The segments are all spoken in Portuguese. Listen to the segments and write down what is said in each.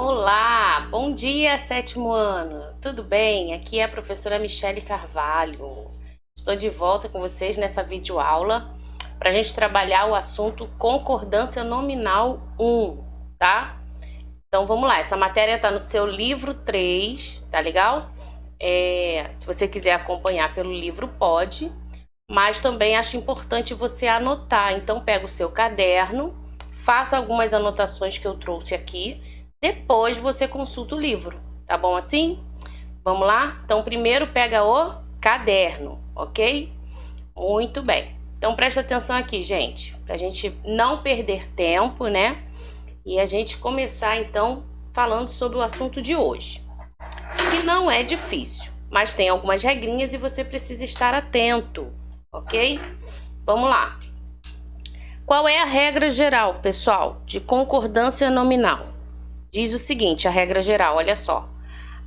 Olá, bom dia, sétimo ano. Tudo bem? Aqui é a professora Michele Carvalho. Estou de volta com vocês nessa videoaula para a gente trabalhar o assunto concordância nominal 1, tá? Então vamos lá, essa matéria está no seu livro 3, tá legal? Se você quiser acompanhar pelo livro, pode, mas também acho importante você anotar. Então pega o seu caderno, faça algumas anotações que eu trouxe aqui. Depois você consulta o livro, tá bom assim? Vamos lá? Então, primeiro pega o caderno, ok? Muito bem. Então, presta atenção aqui, gente, pra gente não perder tempo, né? E a gente começar, então, falando sobre o assunto de hoje. Que não é difícil, mas tem algumas regrinhas e você precisa estar atento, ok? Vamos lá. Qual é a regra geral, pessoal, de concordância nominal? Diz o seguinte, a regra geral, olha só.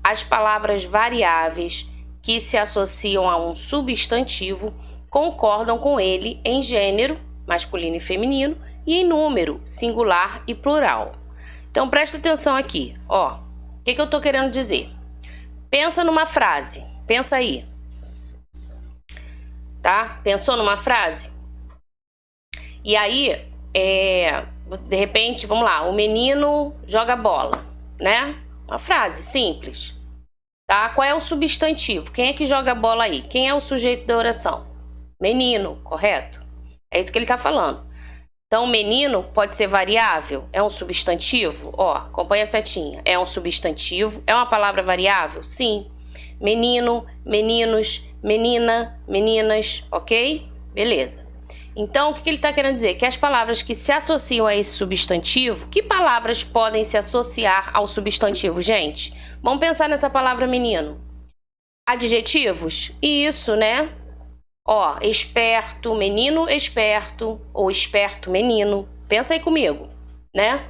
As palavras variáveis que se associam a um substantivo concordam com ele em gênero, masculino e feminino, e em número, singular e plural. Então, presta atenção aqui, ó. O que eu tô querendo dizer? Pensa numa frase, pensa aí. Tá? Pensou numa frase? E aí, de repente, vamos lá, o menino joga bola, né? Uma frase simples, tá? Qual é o substantivo? Quem é que joga bola aí? Quem é o sujeito da oração? Menino, correto? É isso que ele tá falando. Então, menino pode ser variável? É um substantivo? Ó, acompanha a setinha. É um substantivo? É uma palavra variável? Sim. Menino, meninos, menina, meninas, ok? Beleza. Então, o que ele está querendo dizer? Que as palavras que se associam a esse substantivo, que palavras podem se associar ao substantivo, gente? Vamos pensar nessa palavra menino. Adjetivos? Isso, né? Ó, esperto, menino esperto, ou esperto, menino. Pensa aí comigo, né?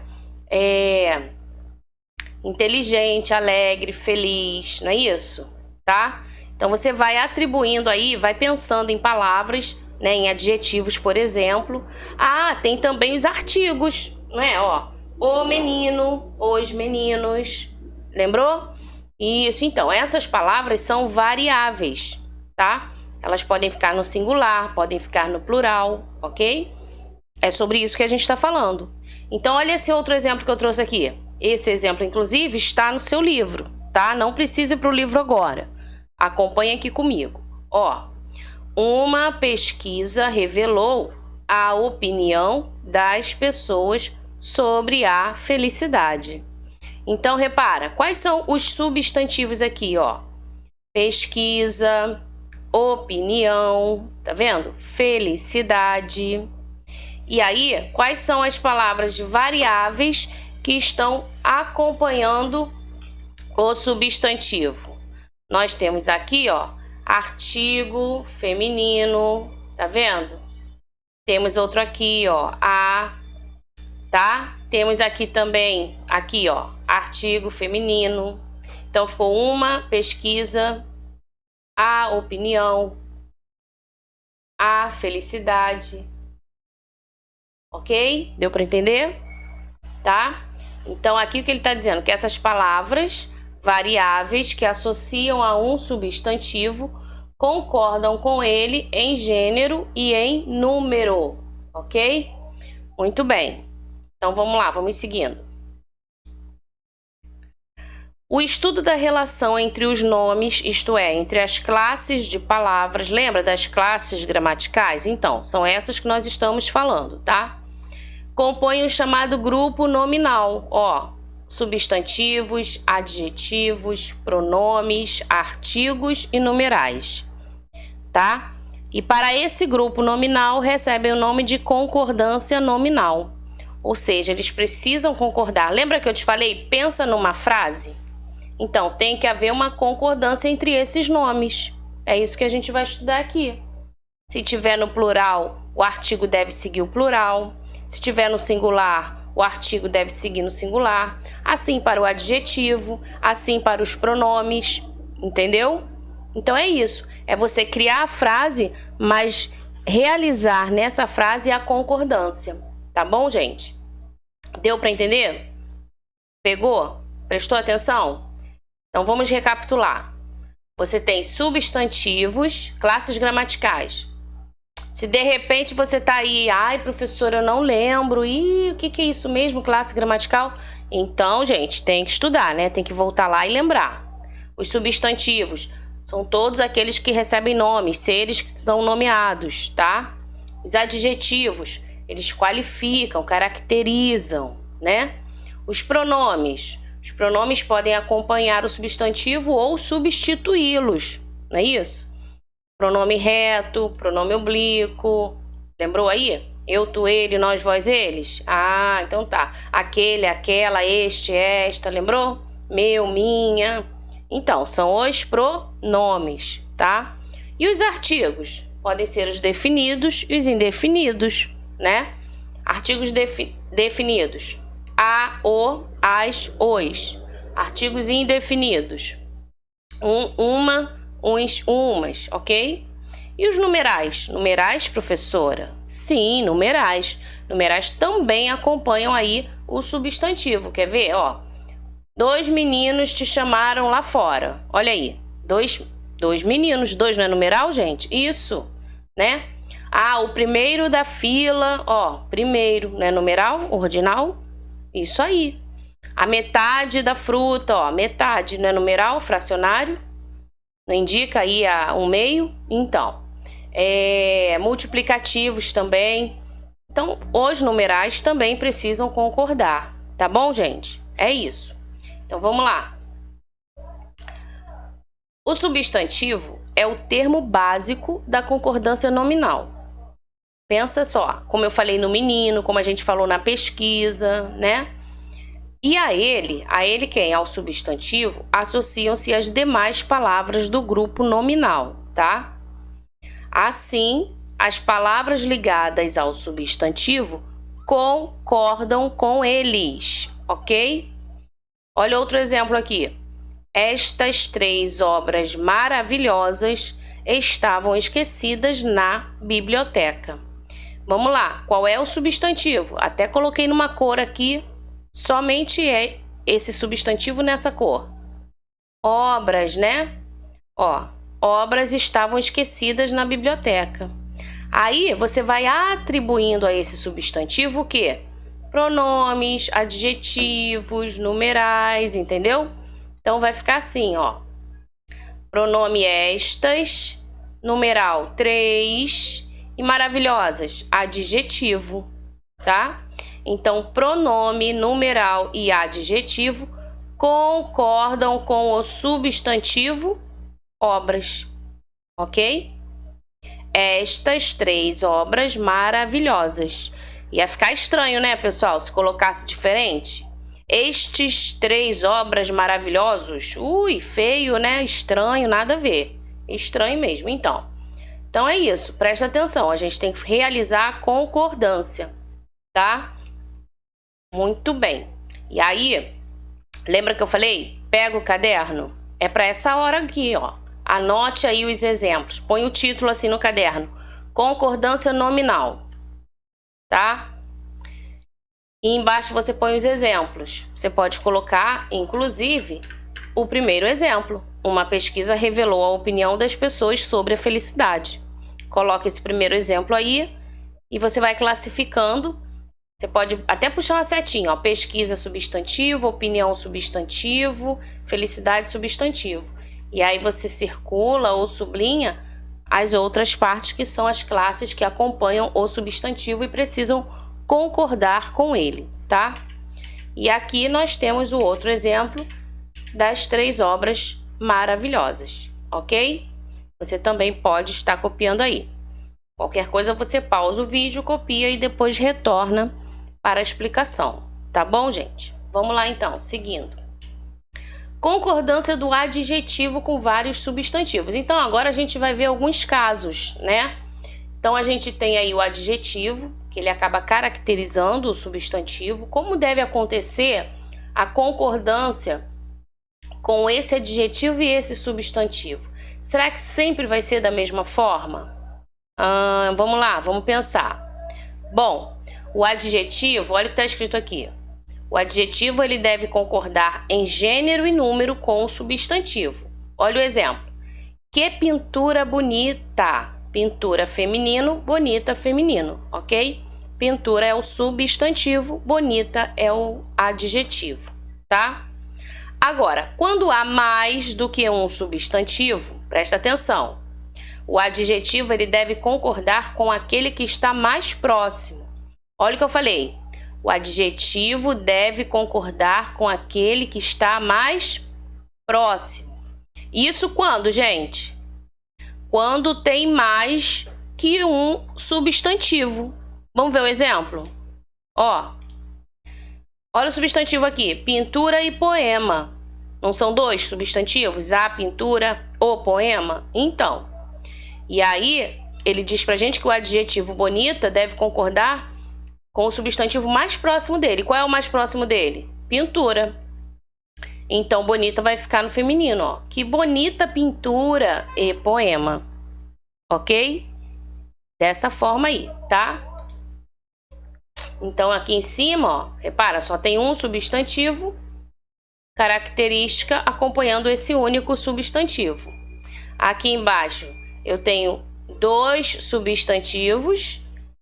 Inteligente, alegre, feliz, não é isso? Tá? Então, você vai atribuindo aí, vai pensando em palavras, né, em adjetivos, por exemplo. Ah, tem também os artigos, não é? Ó, o menino, os meninos. Lembrou? Isso, então, essas palavras são variáveis, tá? Elas podem ficar no singular, podem ficar no plural, ok? É sobre isso que a gente está falando. Então, olha esse outro exemplo que eu trouxe aqui. Esse exemplo, inclusive, está no seu livro, tá? Não precisa ir para o livro agora. Acompanhe aqui comigo. Ó, uma pesquisa revelou a opinião das pessoas sobre a felicidade. Então, repara, quais são os substantivos aqui, ó? Pesquisa, opinião, tá vendo? Felicidade. E aí, quais são as palavras variáveis que estão acompanhando o substantivo? Nós temos aqui, ó, artigo feminino, tá vendo? Temos outro aqui, ó, a, tá? Temos aqui também, aqui, ó, artigo feminino. Então, ficou uma pesquisa, a opinião, a felicidade. Ok? Deu para entender? Tá? Então, aqui o que ele está dizendo? Que essas palavras variáveis que associam a um substantivo concordam com ele em gênero e em número, ok? Muito bem. Então, vamos lá, vamos seguindo. O estudo da relação entre os nomes, isto é, entre as classes de palavras, lembra das classes gramaticais? Então, são essas que nós estamos falando, tá? Compõe o chamado grupo nominal, ó, substantivos, adjetivos, pronomes, artigos e numerais, tá? E para esse grupo nominal recebem o nome de concordância nominal, ou seja, eles precisam concordar. Lembra que eu te falei? Pensa numa frase? Então, tem que haver uma concordância entre esses nomes. É isso que a gente vai estudar aqui. Se tiver no plural, o artigo deve seguir o plural. Se tiver no singular, o artigo deve seguir no singular. Assim para o adjetivo, assim para os pronomes, entendeu? Então é isso, é você criar a frase, mas realizar nessa frase a concordância, tá bom, gente? Deu para entender? Pegou? Prestou atenção? Então vamos recapitular. Você tem substantivos, classes gramaticais. Se de repente você tá aí, ai, professora, eu não lembro. Ih, o que é isso mesmo, classe gramatical? Então, gente, tem que estudar, né? Tem que voltar lá e lembrar. Os substantivos são todos aqueles que recebem nomes, seres que são nomeados, tá? Os adjetivos, eles qualificam, caracterizam, né? Os pronomes podem acompanhar o substantivo ou substituí-los, não é isso? Pronome reto, pronome oblíquo. Lembrou aí? Eu, tu, ele, nós, vós, eles. Ah, então tá. Aquele, aquela, este, esta. Lembrou? Meu, minha. Então, são os pronomes, tá? E os artigos? Podem ser os definidos e os indefinidos, né? Artigos definidos. A, o, as, os. Artigos indefinidos. Uma, uns, umas, ok? E os numerais? Numerais, professora? Sim, numerais. Numerais também acompanham aí o substantivo. Quer ver? Ó, 2 meninos te chamaram lá fora. Olha aí. Dois meninos. 2 não é numeral, gente? Isso, né? Ah, o primeiro da fila. Ó, primeiro, não é numeral? Ordinal? Isso aí. A metade da fruta, ó, metade, não é numeral? Fracionário? Não indica aí um meio? Então, multiplicativos também. Então, os numerais também precisam concordar, tá bom, gente? É isso. Então, vamos lá. O substantivo é o termo básico da concordância nominal. Pensa só, como eu falei no menino, como a gente falou na pesquisa, né? E a ele quem? Ao substantivo, associam-se as demais palavras do grupo nominal, tá? Assim, as palavras ligadas ao substantivo concordam com eles, ok? Olha outro exemplo aqui. Estas 3 obras maravilhosas estavam esquecidas na biblioteca. Vamos lá, qual é o substantivo? Até coloquei numa cor aqui. Somente é esse substantivo nessa cor. Obras, né? Ó, obras estavam esquecidas na biblioteca. Aí você vai atribuindo a esse substantivo o quê? Pronomes, adjetivos, numerais, entendeu? Então vai ficar assim, ó. Pronome estas, numeral 3 e maravilhosas, adjetivo, tá? Então, pronome, numeral e adjetivo concordam com o substantivo obras, ok? Estas 3 obras maravilhosas. Ia ficar estranho, né, pessoal, se colocasse diferente? Estes 3 obras maravilhosos. Ui, feio, né? Estranho, nada a ver. Estranho mesmo. Então é isso. Presta atenção. A gente tem que realizar a concordância, tá? Muito bem. E aí, lembra que eu falei? Pega o caderno. É para essa hora aqui, ó. Anote aí os exemplos. Põe o título assim no caderno. Concordância nominal. Tá? E embaixo você põe os exemplos. Você pode colocar, inclusive, o primeiro exemplo. Uma pesquisa revelou a opinião das pessoas sobre a felicidade. Coloque esse primeiro exemplo aí e você vai classificando. Você pode até puxar uma setinha, ó, pesquisa substantivo, opinião substantivo, felicidade substantivo. E aí você circula ou sublinha as outras partes que são as classes que acompanham o substantivo e precisam concordar com ele, tá? E aqui nós temos o outro exemplo das 3 obras maravilhosas, ok? Você também pode estar copiando aí. Qualquer coisa você pausa o vídeo, copia e depois retorna para a explicação, tá bom, gente? Vamos lá então, seguindo. Concordância do adjetivo com vários substantivos. Então agora a gente vai ver alguns casos, né? Então a gente tem aí o adjetivo, que ele acaba caracterizando o substantivo. Como deve acontecer a concordância com esse adjetivo e esse substantivo? Será que sempre vai ser da mesma forma? Vamos lá, vamos pensar. Bom, o adjetivo, olha o que está escrito aqui. O adjetivo ele deve concordar em gênero e número com o substantivo. Olha o exemplo. Que pintura bonita! Pintura feminino, bonita feminino, ok? Pintura é o substantivo, bonita é o adjetivo, tá? Agora, quando há mais do que um substantivo, presta atenção. O adjetivo ele deve concordar com aquele que está mais próximo. Olha o que eu falei. O adjetivo deve concordar com aquele que está mais próximo. Isso quando, gente? Quando tem mais que um substantivo. Vamos ver o exemplo? Ó, olha o substantivo aqui, pintura e poema. Não são dois substantivos? A pintura, o poema? Então, e aí ele diz pra gente que o adjetivo bonita deve concordar com o substantivo mais próximo dele. Qual é o mais próximo dele? Pintura. Então, bonita vai ficar no feminino, ó. Que bonita pintura e poema. Ok? Dessa forma aí, tá? Então, aqui em cima, ó, repara, só tem um substantivo, característica acompanhando esse único substantivo. Aqui embaixo, eu tenho dois substantivos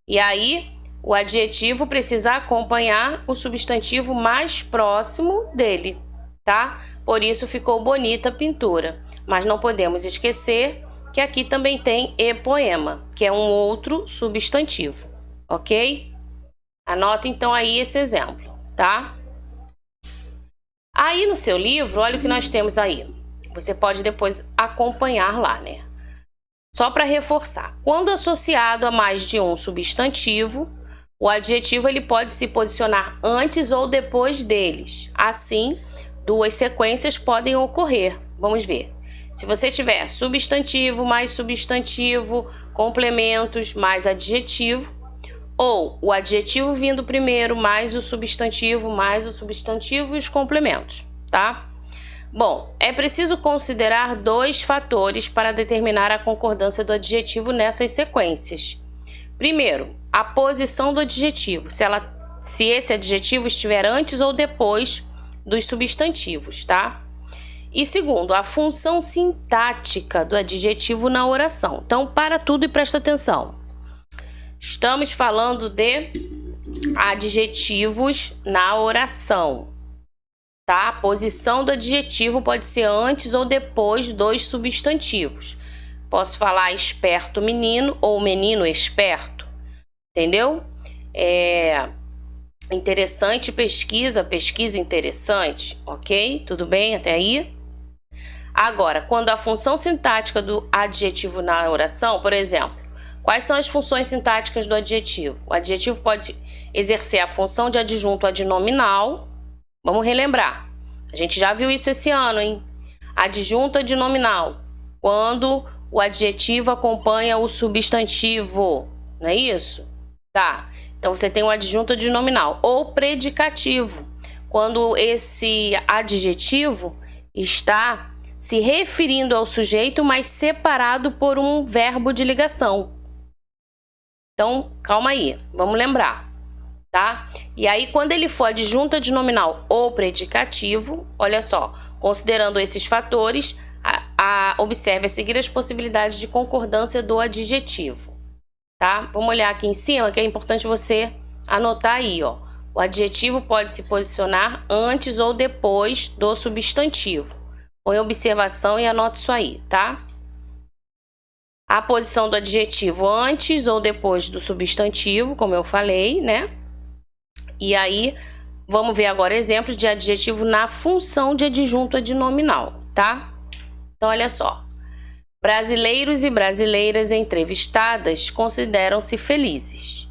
e aí o adjetivo precisa acompanhar o substantivo mais próximo dele, tá? Por isso ficou bonita pintura. Mas não podemos esquecer que aqui também tem e poema, que é um outro substantivo, ok? Anota então aí esse exemplo, tá? Aí no seu livro, olha o que nós temos aí. Você pode depois acompanhar lá, né? Só para reforçar. Quando associado a mais de um substantivo, o adjetivo ele pode se posicionar antes ou depois deles. Assim, duas sequências podem ocorrer. Vamos ver. Se você tiver substantivo mais substantivo, complementos mais adjetivo, ou o adjetivo vindo primeiro, mais o substantivo e os complementos, tá? Bom, é preciso considerar dois fatores para determinar a concordância do adjetivo nessas sequências. Primeiro, a posição do adjetivo, se esse adjetivo estiver antes ou depois dos substantivos, tá? E segundo, a função sintática do adjetivo na oração. Então, para tudo e presta atenção. Estamos falando de adjetivos na oração, tá? A posição do adjetivo pode ser antes ou depois dos substantivos. Posso falar esperto menino ou menino esperto, entendeu? Interessante pesquisa interessante, ok? Tudo bem até aí? Agora, quando a função sintática do adjetivo na oração, por exemplo, quais são as funções sintáticas do adjetivo? O adjetivo pode exercer a função de adjunto adnominal. Vamos relembrar. A gente já viu isso esse ano, hein? Adjunto adnominal. Quando o adjetivo acompanha o substantivo. Não é isso? Tá. Então, você tem o adjunto adnominal. Ou predicativo. Quando esse adjetivo está se referindo ao sujeito, mas separado por um verbo de ligação. Então, calma aí, vamos lembrar, tá? E aí, quando ele for adjunto adnominal ou predicativo, olha só, considerando esses fatores, observe a seguir as possibilidades de concordância do adjetivo, tá? Vamos olhar aqui em cima, que é importante você anotar aí, ó. O adjetivo pode se posicionar antes ou depois do substantivo. Põe observação e anota isso aí, tá? A posição do adjetivo antes ou depois do substantivo, como eu falei, né? E aí, vamos ver agora exemplos de adjetivo na função de adjunto adnominal, tá? Então, olha só. Brasileiros e brasileiras entrevistadas consideram-se felizes.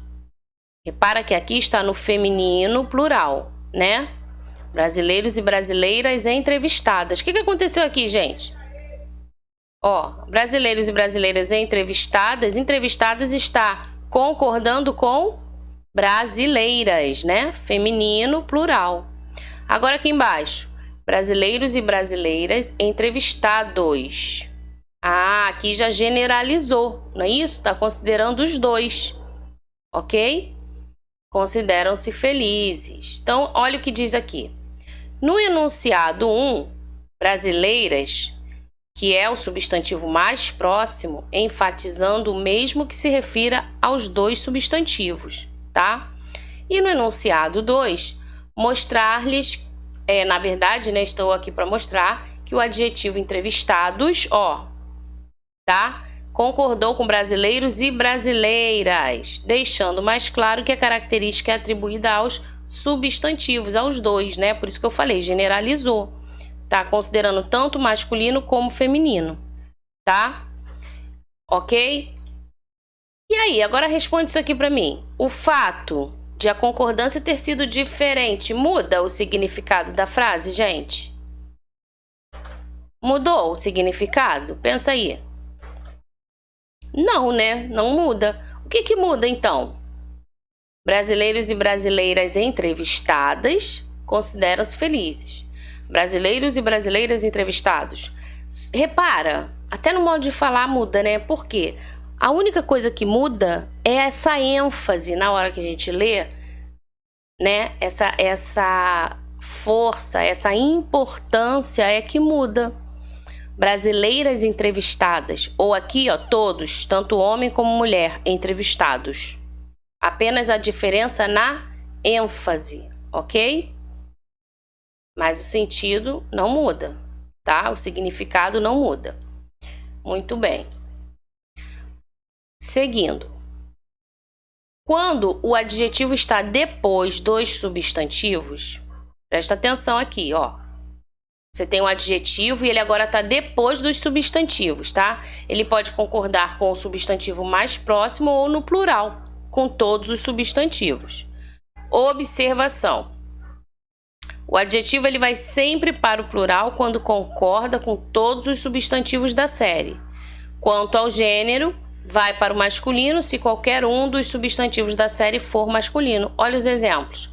Repara que aqui está no feminino plural, né? Brasileiros e brasileiras entrevistadas. O que aconteceu aqui, gente? Ó, brasileiros e brasileiras entrevistadas está concordando com brasileiras, né? Feminino, plural. Agora aqui embaixo, brasileiros e brasileiras entrevistados. Ah, aqui já generalizou, não é isso? Está considerando os dois, ok? consideram-se felizes. Então, olha o que diz aqui. No enunciado 1, brasileiras, que é o substantivo mais próximo, enfatizando o mesmo que se refira aos dois substantivos, tá? E no enunciado 2, mostrar-lhes, na verdade, né, estou aqui para mostrar que o adjetivo entrevistados, tá? Concordou com brasileiros e brasileiras, deixando mais claro que a característica é atribuída aos substantivos, aos dois, né? Por isso que eu falei, generalizou. Tá considerando tanto masculino como feminino, tá? Ok? E aí, agora responde isso aqui para mim. O fato de a concordância ter sido diferente muda o significado da frase, gente? Mudou o significado? Pensa aí. Não, né? Não muda. O que muda, então? Brasileiros e brasileiras entrevistadas consideram-se felizes. Brasileiros e brasileiras entrevistados. Repara, até no modo de falar muda, né? Por quê? A única coisa que muda é essa ênfase na hora que a gente lê, né? Essa força, essa importância é que muda. Brasileiras entrevistadas, ou aqui, todos, tanto homem como mulher, entrevistados. Apenas a diferença na ênfase, ok? Mas o sentido não muda, tá? O significado não muda. Muito bem. Seguindo. Quando o adjetivo está depois dos substantivos, presta atenção aqui, Você tem um adjetivo e ele agora está depois dos substantivos, tá? Ele pode concordar com o substantivo mais próximo ou no plural, com todos os substantivos. Observação. O adjetivo ele vai sempre para o plural quando concorda com todos os substantivos da série. Quanto ao gênero, vai para o masculino se qualquer um dos substantivos da série for masculino. Olha os exemplos.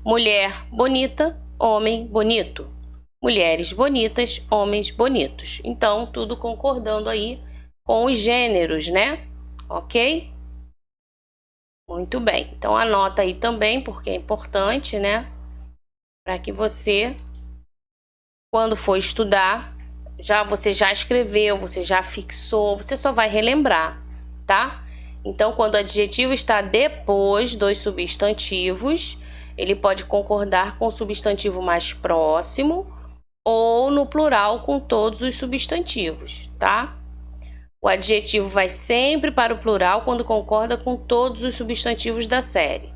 Mulher bonita, homem bonito. Mulheres bonitas, homens bonitos. Então, tudo concordando aí com os gêneros, né? Ok? Muito bem. Então, anota aí também, porque é importante, né? Para que você, quando for estudar, você já escreveu, você já fixou, você só vai relembrar, tá? Então, quando o adjetivo está depois dos substantivos, ele pode concordar com o substantivo mais próximo ou no plural com todos os substantivos, tá? O adjetivo vai sempre para o plural quando concorda com todos os substantivos da série.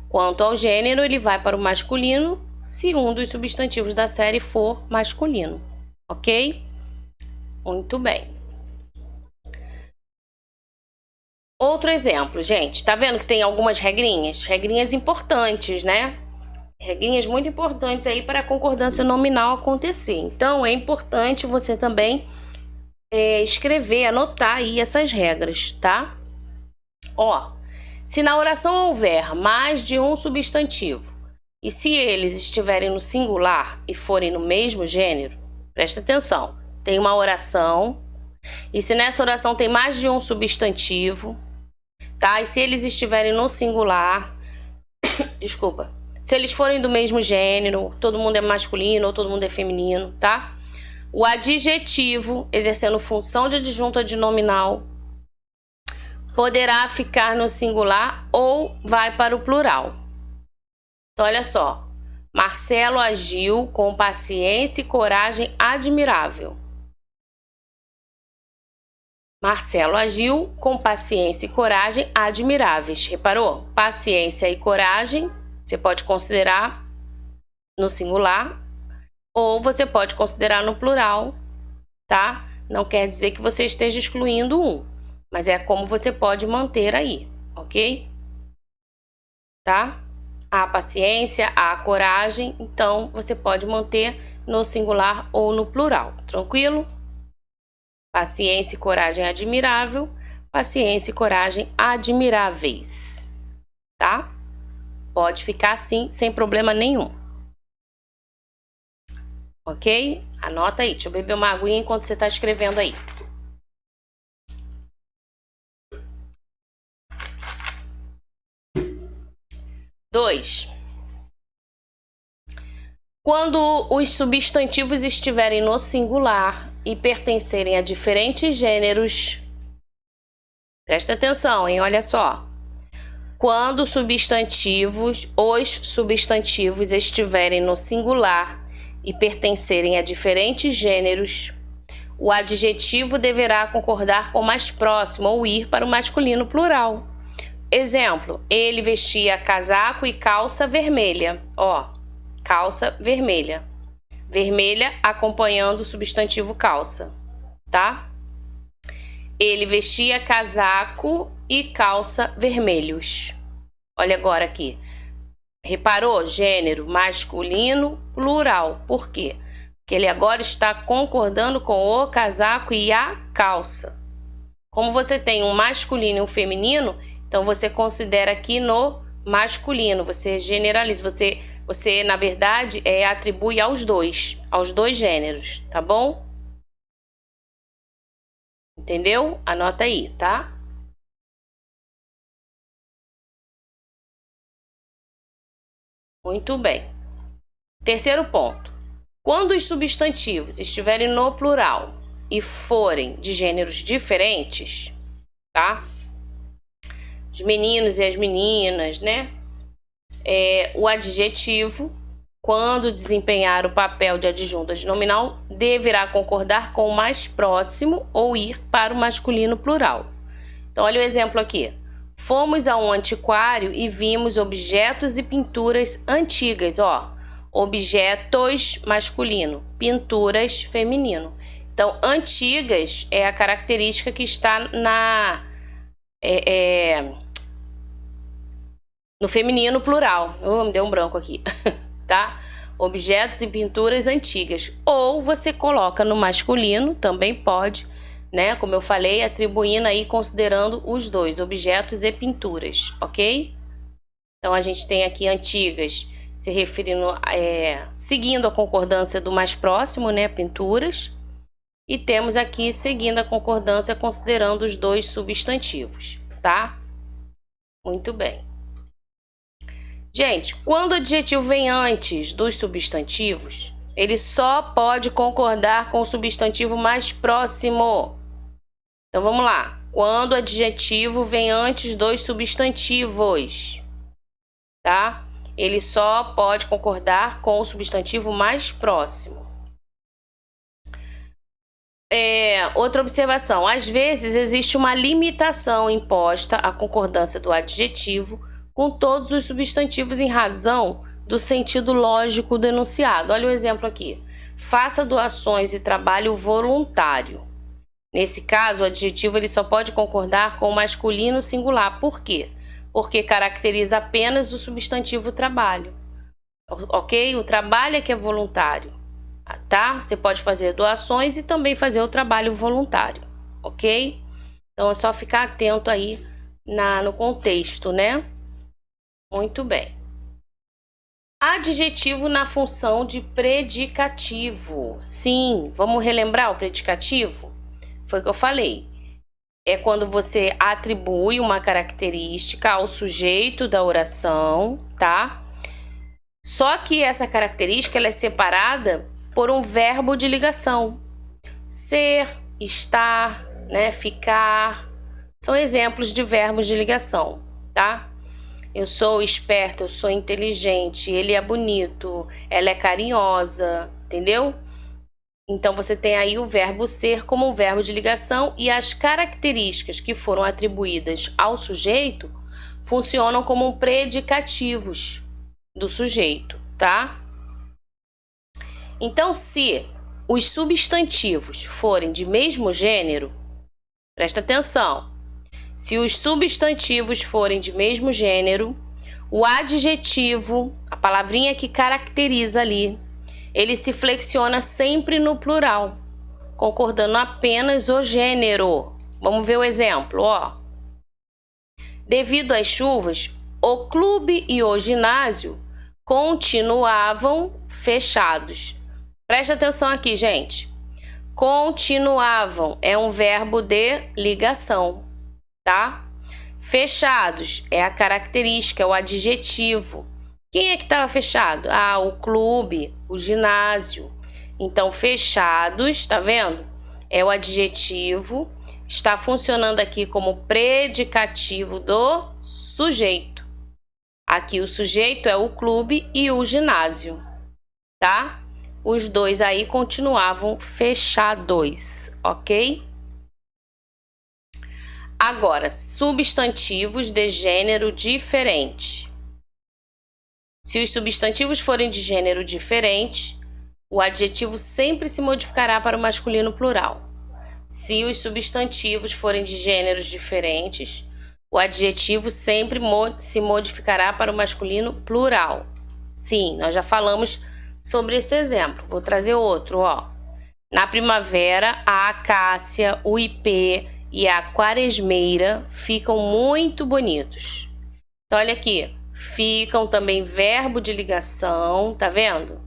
Quanto ao gênero, ele vai para o masculino se um dos substantivos da série for masculino, ok? Muito bem. Outro exemplo, gente. Tá vendo que tem algumas regrinhas? Regrinhas importantes, né? Regrinhas muito importantes aí para a concordância nominal acontecer. Então, é importante você também escrever, anotar aí essas regras, tá? Se na oração houver mais de um substantivo e se eles estiverem no singular e forem no mesmo gênero, presta atenção. Tem uma oração e se nessa oração tem mais de um substantivo, tá? E se eles estiverem no singular, desculpa, se eles forem do mesmo gênero, todo mundo é masculino ou todo mundo é feminino, tá? O adjetivo, exercendo função de adjunto adnominal, poderá ficar no singular ou vai para o plural. Então, olha só. Marcelo agiu com paciência e coragem admirável. Marcelo agiu com paciência e coragem admiráveis. Reparou? Paciência e coragem você pode considerar no singular ou você pode considerar no plural, tá? Não quer dizer que você esteja excluindo um, mas é como você pode manter aí, ok? Tá? A paciência, a coragem, então você pode manter no singular ou no plural, tranquilo? Paciência e coragem admirável, paciência e coragem admiráveis, tá? Pode ficar assim, sem problema nenhum. Ok? Anota aí. Deixa eu beber uma aguinha enquanto você está escrevendo aí. 2. Quando os substantivos estiverem no singular e pertencerem a diferentes gêneros, presta atenção, hein? Olha só. Quando os substantivos estiverem no singular e pertencerem a diferentes gêneros, o adjetivo deverá concordar com o mais próximo ou ir para o masculino plural. Exemplo, ele vestia casaco e calça vermelha. Ó, calça vermelha. Vermelha acompanhando o substantivo calça, tá? Ele vestia casaco e calça vermelhos. Olha agora aqui. Reparou? Gênero masculino plural. Por quê? Porque ele agora está concordando com o casaco e a calça. Como você tem um masculino e um feminino, então você considera aqui no masculino, você generaliza, você na verdade atribui aos dois gêneros, tá bom? Entendeu? Anota aí, tá? Muito bem. Terceiro ponto. Quando os substantivos estiverem no plural e forem de gêneros diferentes, tá? Os meninos e as meninas, né? O adjetivo, quando desempenhar o papel de adjunto adnominal, deverá concordar com o mais próximo ou ir para o masculino plural. Então, olha o exemplo aqui. Fomos a um antiquário e vimos objetos e pinturas antigas, ó. Objetos masculino, pinturas feminino. Então, antigas é a característica que está no feminino plural. Me deu um branco aqui, tá? Objetos e pinturas antigas. Ou você coloca no masculino, também pode, né? Como eu falei, atribuindo aí, considerando os dois, objetos e pinturas, ok? Então, a gente tem aqui antigas, se referindo, seguindo a concordância do mais próximo, né? Pinturas. E temos aqui, seguindo a concordância, considerando os dois substantivos, tá? Muito bem. Gente, quando o adjetivo vem antes dos substantivos, ele só pode concordar com o substantivo mais próximo. Então, vamos lá. Quando o adjetivo vem antes dos substantivos, tá? Ele só pode concordar com o substantivo mais próximo. Outra observação. Às vezes, existe uma limitação imposta à concordância do adjetivo com todos os substantivos em razão do sentido lógico do enunciado. Olha o exemplo aqui. Faça doações e trabalho voluntário. Nesse caso, o adjetivo ele só pode concordar com o masculino singular. Por quê? Porque caracteriza apenas o substantivo trabalho. Ok? O trabalho é que é voluntário. Tá? Você pode fazer doações e também fazer o trabalho voluntário. Ok? Então, é só ficar atento aí no contexto, né? Muito bem. Adjetivo na função de predicativo. Sim, vamos relembrar o predicativo? Foi o que eu falei. É quando você atribui uma característica ao sujeito da oração, tá? Só que essa característica ela é separada por um verbo de ligação. Ser, estar, né, ficar. São exemplos de verbos de ligação, tá? Eu sou esperta, eu sou inteligente, ele é bonito, ela é carinhosa, entendeu? Então, você tem aí o verbo ser como um verbo de ligação e as características que foram atribuídas ao sujeito funcionam como predicativos do sujeito, tá? Então, se os substantivos forem de mesmo gênero, presta atenção, se os substantivos forem de mesmo gênero, o adjetivo, a palavrinha que caracteriza ali, ele se flexiona sempre no plural, concordando apenas o gênero. Vamos ver o exemplo, ó. Devido às chuvas, o clube e o ginásio continuavam fechados. Presta atenção aqui, gente. Continuavam é um verbo de ligação, tá? Fechados é a característica, é o adjetivo. Quem é que estava fechado? Ah, o clube, o ginásio. Então, fechados, tá vendo? É o adjetivo, está funcionando aqui como predicativo do sujeito. Aqui o sujeito é o clube e o ginásio, tá? Os dois aí continuavam fechados, ok? Agora, substantivos de gênero diferente. Se os substantivos forem de gênero diferente, o adjetivo sempre se modificará para o masculino plural. Se os substantivos forem de gêneros diferentes, o adjetivo sempre se modificará para o masculino plural. Sim, nós já falamos sobre esse exemplo. Vou trazer outro, ó. Na primavera, a acácia, o ipê e a quaresmeira ficam muito bonitos. Então, olha aqui. Ficam também verbo de ligação, tá vendo?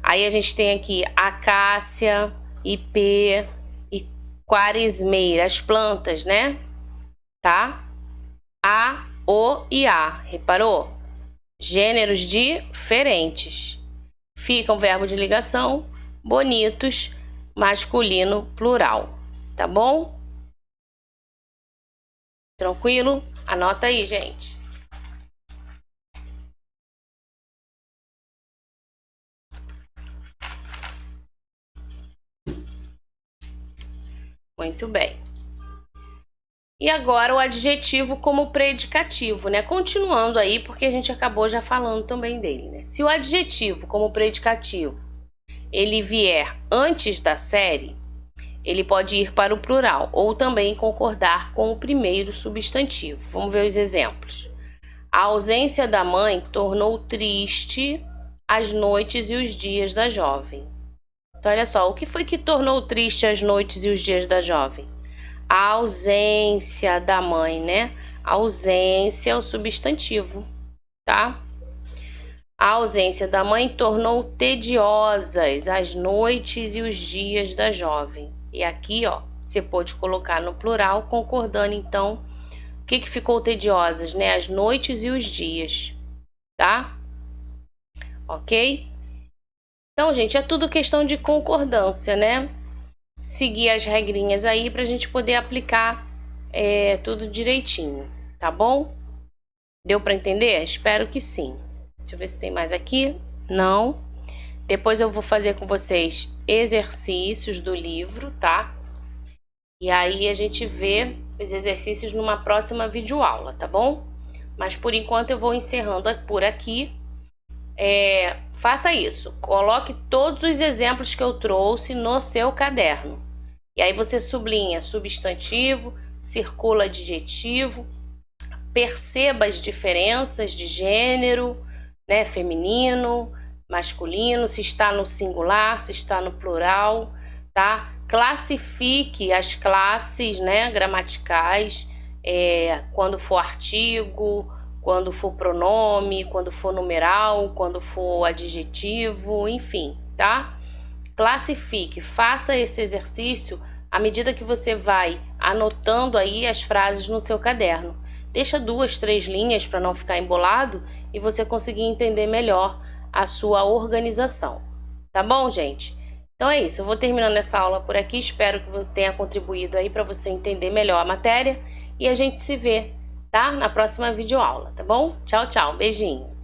Aí a gente tem aqui acácia, ipê e quaresmeira, as plantas, né? Tá? A, o e a, reparou? Gêneros diferentes. Ficam verbo de ligação, bonitos, masculino, plural. Tá bom? Tranquilo? Anota aí, gente. Muito bem. E agora o adjetivo como predicativo, né? Continuando aí, porque a gente acabou já falando também dele, né? Se o adjetivo como predicativo, ele vier antes da série, ele pode ir para o plural ou também concordar com o primeiro substantivo. Vamos ver os exemplos. A ausência da mãe tornou triste as noites e os dias da jovem. Então, olha só, o que foi que tornou triste as noites e os dias da jovem? A ausência da mãe, né? A ausência é o substantivo, tá? A ausência da mãe tornou tediosas as noites e os dias da jovem. E aqui, ó, você pode colocar no plural, concordando, então, o que ficou tediosas, né? As noites e os dias, tá? Ok? Então, gente, é tudo questão de concordância, né? Seguir as regrinhas aí pra gente poder aplicar tudo direitinho, tá bom? Deu pra entender? Espero que sim. Deixa eu ver se tem mais aqui. Não. Depois eu vou fazer com vocês exercícios do livro, tá? E aí a gente vê os exercícios numa próxima videoaula, tá bom? Mas por enquanto eu vou encerrando por aqui. Faça isso, coloque todos os exemplos que eu trouxe no seu caderno. E aí você sublinha substantivo, circula adjetivo, perceba as diferenças de gênero, né, feminino, masculino, se está no singular, se está no plural, tá? Classifique as classes, né, gramaticais, quando for artigo, quando for pronome, quando for numeral, quando for adjetivo, enfim, tá? Classifique, faça esse exercício à medida que você vai anotando aí as frases no seu caderno. Deixa 2, 3 linhas para não ficar embolado e você conseguir entender melhor a sua organização. Tá bom, gente? Então é isso, eu vou terminando essa aula por aqui, espero que tenha contribuído aí para você entender melhor a matéria e a gente se vê, tá? Na próxima videoaula, tá bom? Tchau, tchau, beijinho!